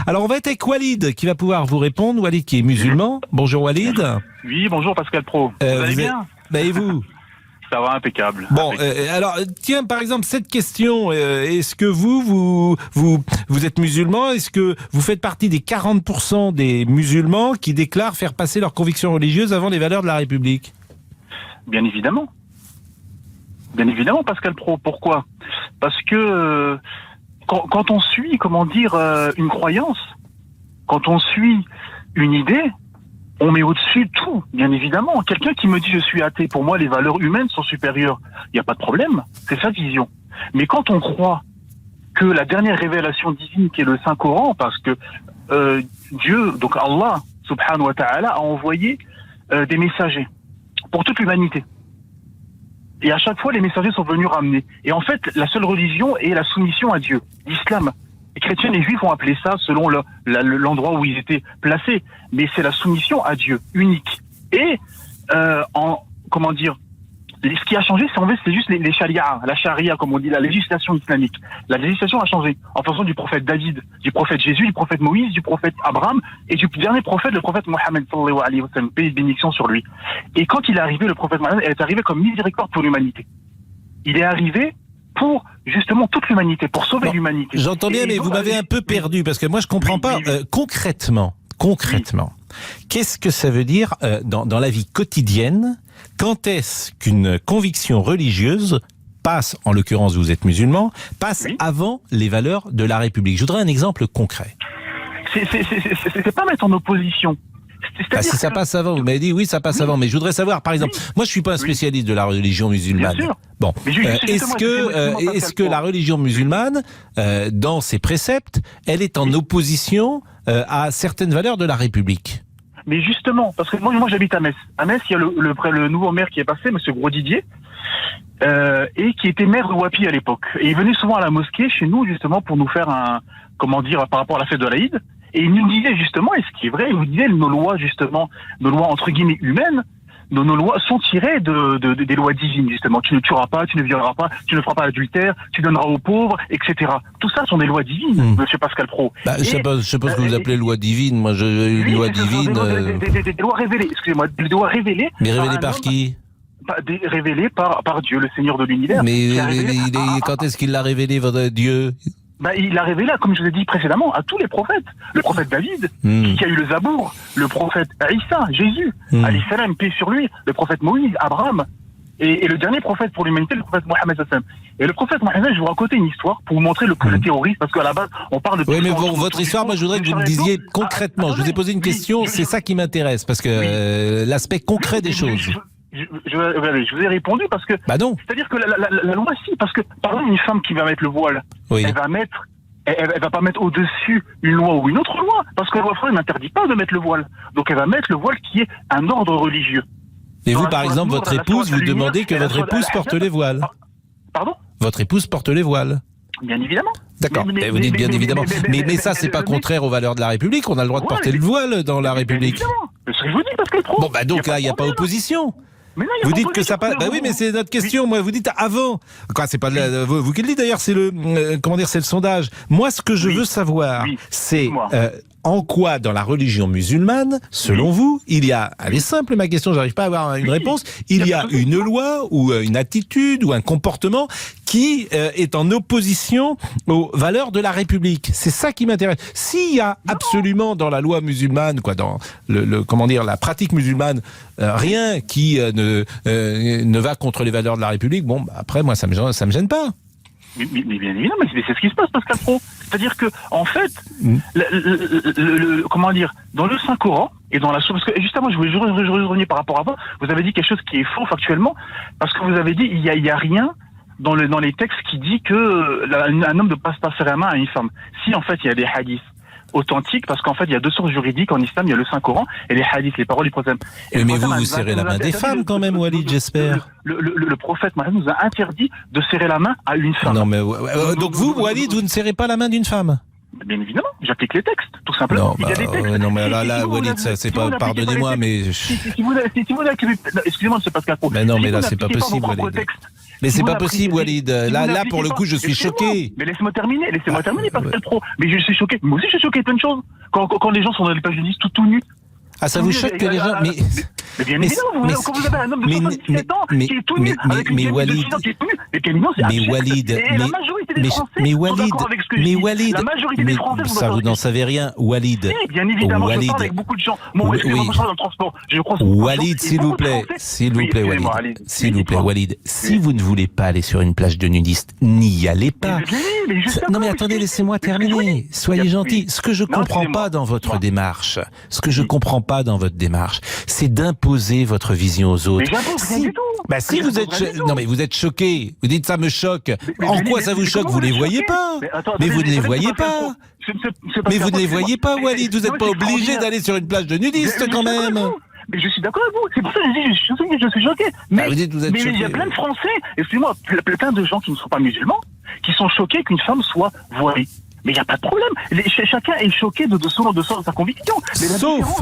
Alors on va être avec Walid qui va pouvoir vous répondre. Walid qui est musulman. Bonjour Walid. Oui, bonjour Pascal Pro. Vous allez bien? Et vous? Ça va, impeccable. Bon, alors tiens, par exemple, cette question, est-ce que vous êtes musulman? Est-ce que vous faites partie des 40% des musulmans qui déclarent faire passer leurs convictions religieuses avant les valeurs de la République? Bien évidemment. Bien évidemment, Pascal Pro. Pourquoi? Parce que quand on suit, une croyance, quand on suit une idée, on met au-dessus tout, bien évidemment. Quelqu'un qui me dit je suis athée, pour moi les valeurs humaines sont supérieures, il n'y a pas de problème, c'est sa vision. Mais quand on croit que la dernière révélation divine qui est le Saint-Coran, parce que Dieu, donc Allah, subhanahu wa ta'ala, a envoyé des messagers pour toute l'humanité. Et à chaque fois, les messagers sont venus ramener. Et en fait, la seule religion est la soumission à Dieu, l'islam. Les chrétiens et les juifs ont appelé ça selon l'endroit où ils étaient placés. Mais c'est la soumission à Dieu, unique. Et, ce qui a changé, c'est juste les sharia, la charia, comme on dit, la législation islamique. La législation a changé en fonction du prophète David, du prophète Jésus, du prophète Moïse, du prophète Abraham et du dernier prophète, le prophète Mohammed, sallallahu alayhi wa sallam, paix et bénédiction sur lui. Et quand il est arrivé, le prophète Mohammed, il est arrivé comme miséricorde pour l'humanité. Il est arrivé pour justement toute l'humanité, pour sauver l'humanité. J'entends bien, mais vous m'avez un peu perdu, parce que moi je comprends pas concrètement, qu'est-ce que ça veut dire dans la vie quotidienne? Quand est-ce qu'une conviction religieuse passe, en l'occurrence vous êtes musulman, passe avant les valeurs de la République? Je voudrais un exemple concret. C'est pas mettre en opposition. Si ça passe avant, vous m'avez dit oui, ça passe avant, mais je voudrais savoir, par exemple, moi je suis pas un spécialiste de la religion musulmane. Bien sûr. Bon, est-ce que la religion musulmane, dans ses préceptes, elle est en opposition à certaines valeurs de la République? Mais justement, parce que moi j'habite à Metz. À Metz, il y a le nouveau maire qui est passé, Monsieur Gros Didier, et qui était maire de Wapi à l'époque. Et il venait souvent à la mosquée chez nous justement pour nous faire par rapport à la fête de l'Aïd. Et il nous disait justement, et ce qui est vrai, il nous disait nos lois entre guillemets humaines, nos lois sont tirées des lois divines justement. Tu ne tueras pas, tu ne violeras pas, tu ne feras pas l'adultère, tu donneras aux pauvres, etc. Tout ça sont des lois divines, Monsieur Pascal Pro. Je sais pas ce que vous appelez loi divine. Moi, une loi divine. Des lois révélées. Excusez-moi, des lois révélées. Mais révélées par qui? Révélées par Dieu, le Seigneur de l'univers. Mais quand est-ce qu'il l'a révélé, votre Dieu? Il l'a révélé, comme je vous ai dit précédemment, à tous les prophètes. Le prophète David, qui a eu le Zabour, le prophète Isa, Jésus, alayhi salam, paix sur lui, le prophète Moïse, Abraham, et le dernier prophète pour l'humanité, le prophète Mohammed sallam. Et le prophète Mohammed, je vais vous raconter une histoire pour vous montrer le terroriste, parce qu'à la base, on parle de... Oui, mais votre histoire, moi je voudrais que vous me disiez concrètement. Je vous ai posé une question, c'est ça qui m'intéresse, parce que l'aspect concret des choses. Je vous ai répondu parce que... non. C'est-à-dire que la loi, parce que, par exemple, une femme qui va mettre le voile, elle va pas mettre au-dessus une loi ou une autre loi, parce que la loi française n'interdit pas de mettre le voile. Donc elle va mettre le voile qui est un ordre religieux. Et vous, par exemple, votre épouse, vous demandez que votre épouse porte les voiles. Pardon? Votre épouse porte les voiles. Bien évidemment. D'accord, vous dites bien évidemment. Mais ça, c'est pas contraire aux valeurs de la République. On a le droit de porter le voile dans la République. C'est ce que je vous dis, parce que le pro... Donc là, il n'y a pas opposition. Vous dites que ça passe. Oui, mais c'est notre question. Moi, vous dites avant. Quoi, c'est pas vous qui le dites d'ailleurs. C'est c'est le sondage. Moi, ce que je veux savoir, c'est en quoi, dans la religion musulmane, selon vous, il y a. Elle est simple, ma question. J'arrive pas à avoir une réponse. Il y a une loi ou une attitude ou un comportement qui est en opposition aux valeurs de la République. C'est ça qui m'intéresse. S'il y a absolument dans la loi musulmane, dans la pratique musulmane, rien qui ne va contre les valeurs de la République, après, moi, ça me gêne pas. Mais bien évidemment, mais c'est ce qui se passe, Pascal Pro. C'est-à-dire que, en fait, dans le Saint-Coran et dans la source, parce que justement, je voulais revenir par rapport à ça, vous avez dit quelque chose qui est faux factuellement, parce que vous avez dit, il y a rien dans les textes qui dit que un homme ne passe pas la main à une femme. Si, en fait, il y a des hadiths authentiques, parce qu'en fait, il y a deux sources juridiques en islam, il y a le Saint-Coran et les hadiths, les paroles du prophète. Mais vous serrez la main des femmes quand même, Walid, j'espère. Le prophète Mohammed nous a interdit de serrer la main à une femme. Non, mais donc vous, Walid, vous ne serrez pas la main d'une femme? Bien évidemment, j'applique les textes, tout simplement. Non, il y a des textes. Non, mais là, Walid, ça, c'est pas. Pardonnez-moi, mais. Si vous excusez-moi, c'est Pascal Pro. Mais non, mais là, c'est pas possible, Walid. Mais c'est pas possible, Walid. Là, pour le coup, je suis choqué. Mais laisse-moi terminer, Pascal Pro. Mais je suis choqué. Moi aussi, je suis choqué de plein de choses. Quand les gens sont dans les pages de liste tout nus. Ah, ça vous choque que les gens... Mais bien évidemment, quand vous avez un homme de 77 ans qui est tout nu, avec une femme de 6 ans qui est tout nu, mais bien évidemment, c'est absurde. Walid, et la majorité des Français sont d'accord avec ce que je dis. La majorité des Français sont d'accord. Ça, vous n'en savez rien, Walid. Oui, bien évidemment, je parle avec beaucoup de gens. Moi, excusez-moi, je parle dans le transport. Walid, s'il vous plaît, Walid. S'il vous plaît, Walid. Si vous ne voulez pas aller sur une plage de nudistes, n'y allez pas. Non mais attendez, laissez-moi terminer. Soyez gentils. Ce que je comprends pas dans votre démarche, c'est d'imposer votre vision aux autres. Mais j'impose rien du tout. Si vous êtes non mais vous êtes choqué. Vous dites ça me choque. En quoi ça vous choque? Vous les voyez pas. Mais vous ne les voyez pas. Mais vous ne les voyez pas, Walid. Vous n'êtes pas obligé d'aller sur une plage de nudistes quand même. Mais je suis d'accord avec vous, c'est pour ça que je suis choqué. Mais il y a plein de Français, excusez-moi, plein de gens qui ne sont pas musulmans, qui sont choqués qu'une femme soit voilée. Mais il n'y a pas de problème. Chacun est choqué de sa conviction.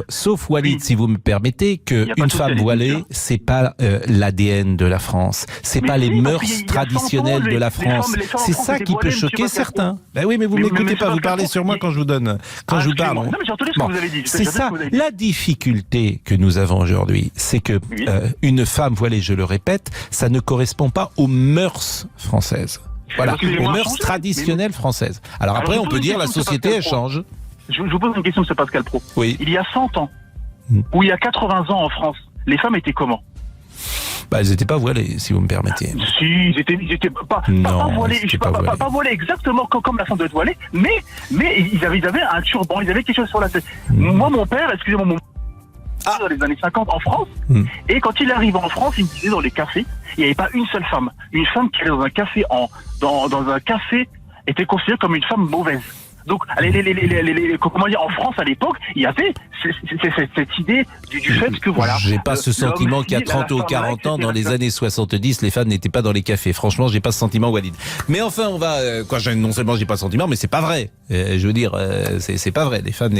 Sauf Walid, si vous me permettez, qu'une femme voilée, c'est pas l'ADN de la France. C'est pas les mœurs traditionnelles de la France. C'est ça qui peut choquer certains. Ben oui, mais vous m'écoutez pas. Vous parlez sur moi quand je vous donne, quand je vous parle. Non, mais j'ai entendu ce que vous avez dit. C'est ça. La difficulté que nous avons aujourd'hui, c'est que une femme voilée, je le répète, ça ne correspond pas aux mœurs françaises. Voilà, aux mœurs traditionnelles françaises. Alors après, on peut dire la société, elle change. Je vous pose une question, M. Pascal Pro. Oui. Il y a 100 ans, ou il y a 80 ans en France, les femmes étaient comment? Elles n'étaient pas voilées, si vous me permettez. Si, ils étaient pas voilés. Pas voilés exactement comme la femme doit être voilée, mais ils avaient un turban, ils avaient quelque chose sur la tête. Moi, mon père, excusez-moi, dans les années 50 en France, et quand il arrive en France, il me disait dans les cafés, il n'y avait pas une seule femme. Une femme qui allait dans un café dans un café était considérée comme une femme mauvaise. Donc, comment dire, en France à l'époque, il y avait cette idée du fait que voilà. J'ai pas ce sentiment qu'il y a 30 ou 40 ans, dans les années 70, les femmes n'étaient pas dans les cafés. Franchement, j'ai pas ce sentiment, Walid. Mais enfin, on va, non seulement j'ai pas ce sentiment, mais c'est pas vrai. Je veux dire, c'est pas vrai. Les femmes,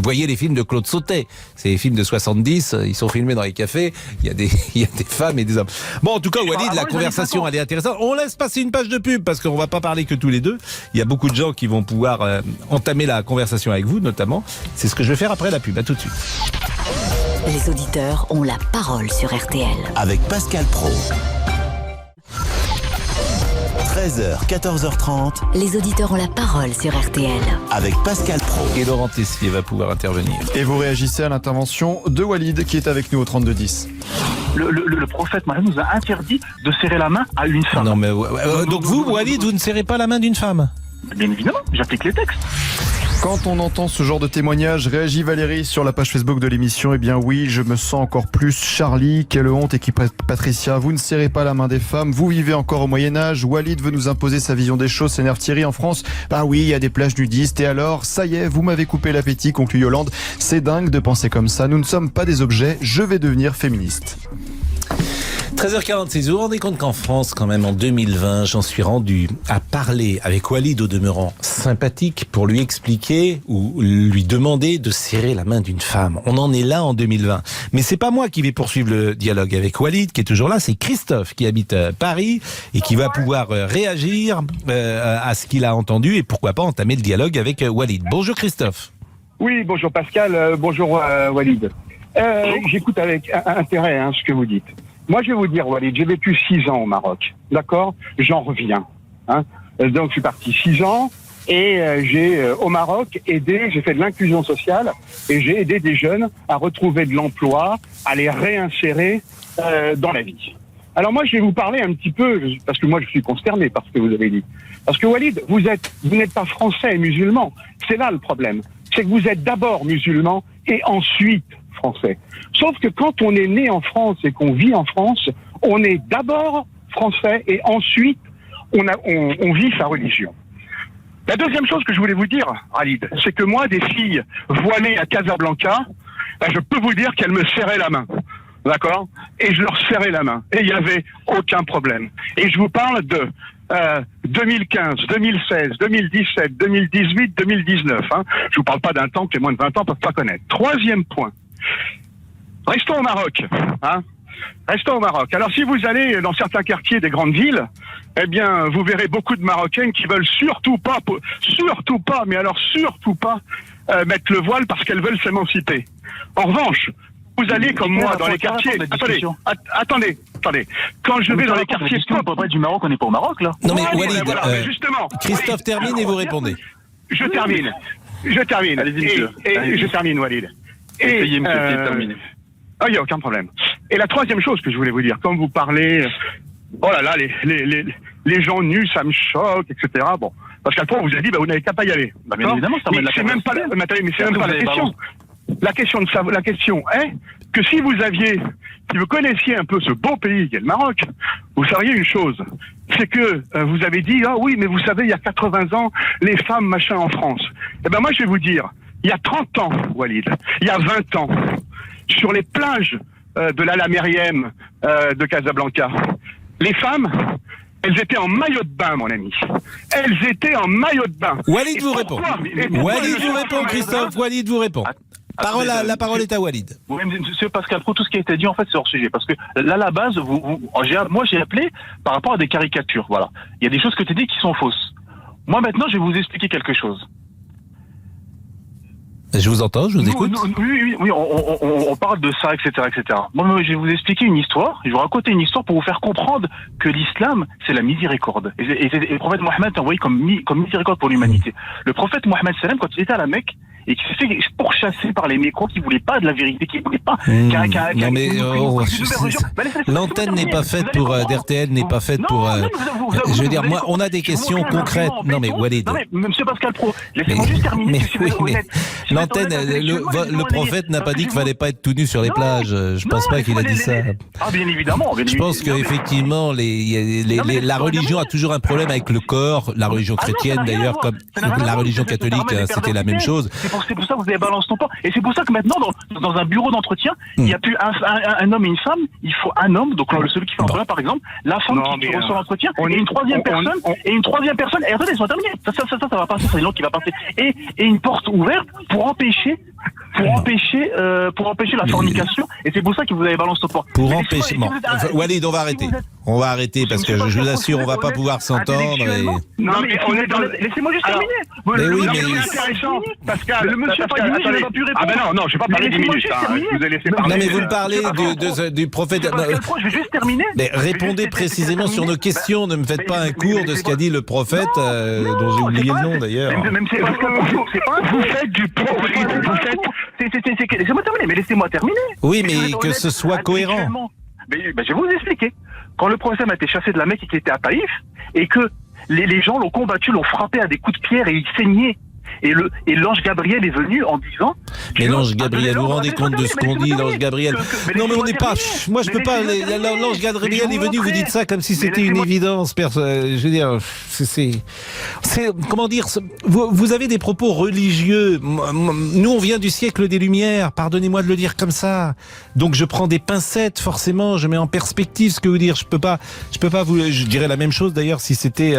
voyez les films de Claude Sautet. C'est les films de 70, ils sont filmés dans les cafés. Il y a des femmes et des hommes. Bon, en tout cas, Walid, la conversation, elle est intéressante. On laisse passer une page de pub parce qu'on va pas parler que tous les deux. Il y a beaucoup de gens qui vont pouvoir entamer la conversation avec vous, notamment. C'est ce que je vais faire après la pub. À tout de suite. Les auditeurs ont la parole sur RTL. Avec Pascal Pro. 13h, 14h30. Les auditeurs ont la parole sur RTL. Avec Pascal Pro. Et Laurent Tessier va pouvoir intervenir. Et vous réagissez à l'intervention de Walid qui est avec nous au 3210. Le prophète Mohammed nous a interdit de serrer la main à une femme. Non mais donc vous, Walid, vous ne serrez pas la main d'une femme? Bien évidemment, j'applique les textes. Quand on entend ce genre de témoignage, réagit Valérie sur la page Facebook de l'émission. Eh bien oui, je me sens encore plus Charlie. Quelle honte, équipe Patricia. Vous ne serrez pas la main des femmes. Vous vivez encore au Moyen-Âge. Walid veut nous imposer sa vision des choses. S'énerve Thierry en France. Ah oui, il y a des plages nudistes. Et alors, ça y est, vous m'avez coupé l'appétit, conclut Yolande. C'est dingue de penser comme ça. Nous ne sommes pas des objets. Je vais devenir féministe. 13h46, vous vous rendez compte qu'en France, quand même, en 2020, j'en suis rendu à parler avec Walid au demeurant sympathique pour lui expliquer ou lui demander de serrer la main d'une femme. On en est là en 2020. Mais c'est pas moi qui vais poursuivre le dialogue avec Walid, qui est toujours là, c'est Christophe qui habite Paris et qui va pouvoir réagir à ce qu'il a entendu et pourquoi pas entamer le dialogue avec Walid. Bonjour Christophe. Oui, bonjour Pascal, bonjour Walid. J'écoute avec intérêt ce que vous dites. Moi, je vais vous dire, Walid, j'ai vécu 6 ans au Maroc, d'accord? J'en reviens. Donc, je suis parti 6 ans et j'ai, au Maroc, j'ai fait de l'inclusion sociale et j'ai aidé des jeunes à retrouver de l'emploi, à les réinsérer dans la vie. Alors moi, je vais vous parler un petit peu, parce que moi, je suis consterné par ce que vous avez dit. Parce que Walid, vous n'êtes pas français et musulman. C'est là le problème. C'est que vous êtes d'abord musulman et ensuite français. Sauf que quand on est né en France et qu'on vit en France, on est d'abord français et ensuite on vit sa religion. La deuxième chose que je voulais vous dire, Walid, c'est que moi, des filles voilées à Casablanca, je peux vous dire qu'elles me serraient la main. D'accord? Et je leur serrais la main. Et il n'y avait aucun problème. Et je vous parle de 2015, 2016, 2017, 2018, 2019. Je vous parle pas d'un temps que les moins de 20 ans peuvent pas connaître. Troisième point. Restons au Maroc. Restons au Maroc. Alors, si vous allez dans certains quartiers des grandes villes, eh bien, vous verrez beaucoup de Marocaines qui veulent surtout pas, mettre le voile parce qu'elles veulent s'émanciper. En revanche, vous allez comme moi dans les quartiers. Attendez. Quand je vais dans les quartiers, on peut pas être du Maroc, on n'est pas au Maroc là. Non mais Walid, justement. Christophe termine et vous répondez. Je termine. Allez-y, et je termine, Walid. Essayez, monsieur, terminer. Il n'y a aucun problème. Et la troisième chose que je voulais vous dire, quand vous parlez, oh là là, les gens nus, ça me choque, etc. Bon, parce qu'après on vous a dit, vous n'avez qu'à pas y aller. Bien évidemment, ça c'est même pas la question. La question est que si vous connaissiez un peu ce beau pays qu'est le Maroc, vous sauriez une chose, c'est que vous avez dit, ah oui, mais vous savez, il y a 80 ans, les femmes, machin, en France. Eh ben moi, je vais vous dire, il y a 30 ans, Walid, il y a 20 ans, sur les plages de l'Ala Meriem de Casablanca, les femmes, elles étaient en maillot de bain, mon ami. Elles étaient en maillot de bain. Walid vous répond. Christophe. Walid vous répond. La parole est à Walid. Oui, monsieur Pascal Praud, tout ce qui a été dit, en fait, c'est hors sujet. Parce que là, à la base, moi, j'ai appelé par rapport à des caricatures. Voilà. Il y a des choses que tu dis qui sont fausses. Moi, maintenant, je vais vous expliquer quelque chose. Je vous entends, je vous écoute. Oui, on parle de ça, etc., etc. Moi, je vais vous expliquer une histoire. Je vais vous raconter une histoire pour vous faire comprendre que l'islam, c'est la miséricorde. Et le prophète Mohammed est envoyé comme miséricorde pour l'humanité. Le prophète Mohammed sallam, quand il était à la Mecque, et qui s'est fait pourchasser par les mécros qui voulaient pas de la vérité, qui voulaient pas. Non mais l'antenne n'est pas faite pour d'RTL, n'est pas faite pour. Je veux dire, moi, on a des questions concrètes. Non mais Walid. Non mais Monsieur Pascal Praud, laissez-moi juste terminer. L'antenne, le prophète n'a pas dit qu'il fallait pas être tout nu sur les plages. Je pense pas qu'il a dit ça. Ah bien évidemment. Je pense qu'effectivement, la religion a toujours un problème avec le corps. La religion chrétienne d'ailleurs, comme la religion catholique, c'était la même chose. C'est pour ça que vous avez balancé ton pas. Et c'est pour ça que maintenant, dans un bureau d'entretien, il n'y a plus un homme et une femme, il faut un homme, donc celui qui fait l'entretien par exemple, la femme qui reçoit l'entretien, et une troisième personne, et attendez, ils sont terminés. Ça va passer, c'est long qui va passer. Et une porte ouverte pour empêcher la fornication, et c'est pour ça que vous avez balancé ton pas. Pour empêcher. Walid, on va arrêter. On va arrêter parce que je vous assure, on va pas pouvoir s'entendre. Non mais on est dans. Laissez-moi juste terminer. Mais oui, mais c'est intéressant, Pascal. Le monsieur pas 10 minutes, il n'a pas pu répondre. Ah ben non, je vais pas parler 10 minutes. Je vous ai laissé parler. Non mais vous me parlez du prophète. Je vais juste terminer. Mais répondez précisément sur nos questions. Ne me faites pas un cours de ce qu'a dit le prophète, dont j'ai oublié le nom d'ailleurs. Même c'est pas vous faites du prophète. Laissez-moi terminer. Mais laissez-moi terminer. Oui, mais que ce soit cohérent. Je vais vous expliquer. Quand le prophète a été chassé de la Mecque et qu'il était à Taïf, et que les gens l'ont combattu, l'ont frappé à des coups de pierre et il saignait. Et l'ange Gabriel est venu en disant... Mais l'ange Gabriel, vous vous rendez compte de ce qu'on dit, l'ange Gabriel? Non mais on n'est pas... Moi je peux pas... L'ange Gabriel est venu, vous dites ça comme si c'était une évidence. Je veux dire, c'est... Comment dire? Vous avez des propos religieux. Nous on vient du siècle des Lumières, pardonnez-moi de le dire comme ça. Donc je prends des pincettes, forcément, je mets en perspective ce que vous dire. Je peux pas vous... Je dirais la même chose d'ailleurs si c'était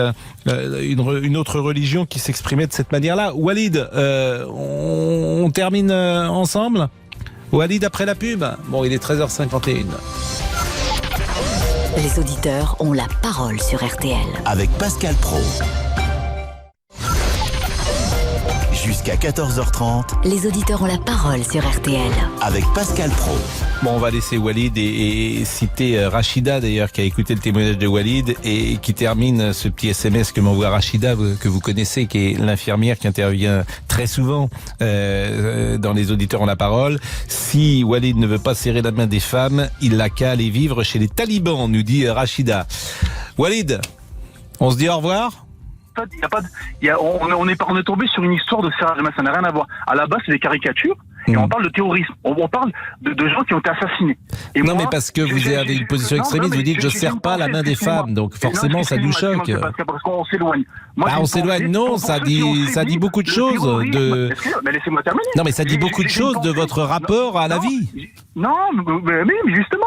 une autre religion qui s'exprimait de cette manière-là. Walid, on termine ensemble? Walid, après la pub? Bon, il est 13h51. Les auditeurs ont la parole sur RTL. Avec Pascal Praud. Jusqu'à 14h30. Les auditeurs ont la parole sur RTL. Avec Pascal Praud. Bon, on va laisser Walid et citer Rachida d'ailleurs, qui a écouté le témoignage de Walid et qui termine ce petit SMS que m'envoie Rachida, que vous connaissez, qui est l'infirmière qui intervient très souvent dans Les auditeurs ont la parole. Si Walid ne veut pas serrer la main des femmes, il n'a qu'à aller vivre chez les talibans, nous dit Rachida. Walid, on se dit au revoir? On est tombé sur une histoire de serrage de main, ça n'a rien à voir. À la base, c'est des caricatures. Et on parle de terrorisme. On parle de gens qui ont été assassinés. Et non, moi, mais parce que vous avez une position extrémiste, vous dites je ne serre pas la main des femmes, donc forcément ça nous choque. Parce qu'on s'éloigne. On s'éloigne, non, ça dit beaucoup de choses de... Mais laissez-moi terminer. Non, mais ça dit beaucoup de choses de votre rapport à la vie. Non, mais justement,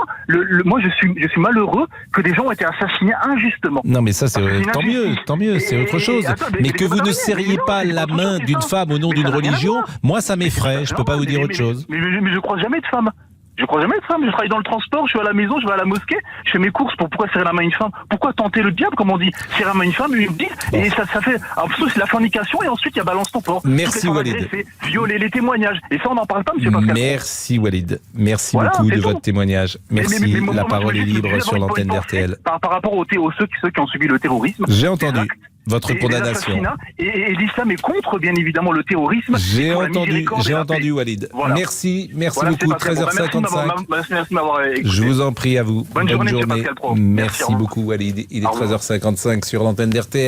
moi je suis malheureux que des gens ont été assassinés injustement. Non, mais ça c'est tant mieux, c'est autre chose. Mais que vous ne serriez pas la main d'une femme au nom d'une religion, moi ça m'effraie, je peux pas vous dire autre chose. Mais je croise jamais de femmes. Je crois jamais de ça, mais je travaille dans le transport, je suis à la maison, je vais à la mosquée, je fais mes courses. Pourquoi serrer la main à une femme? Pourquoi tenter le diable, comme on dit? Serrer la main à une femme, une bise, et ça fait. Alors, c'est la fornication, et ensuite, il y a balance ton porc. Merci, Walid. C'est violer les témoignages. Et ça, on n'en parle pas, monsieur Pascal. Merci, Walid. Merci beaucoup de votre témoignage. Merci. La parole est libre sur l'antenne d'RTL. Par rapport aux ceux qui ont subi le terrorisme. J'ai entendu. Votre condamnation. Et l'islam est contre, bien évidemment, le terrorisme. J'ai entendu, Walid. Voilà. Merci voilà, beaucoup. 13h55. Merci de m'avoir écouté. Je vous en prie, à vous. Bonne journée. Merci beaucoup, Walid. Il est 13h55 sur l'antenne d'RTL.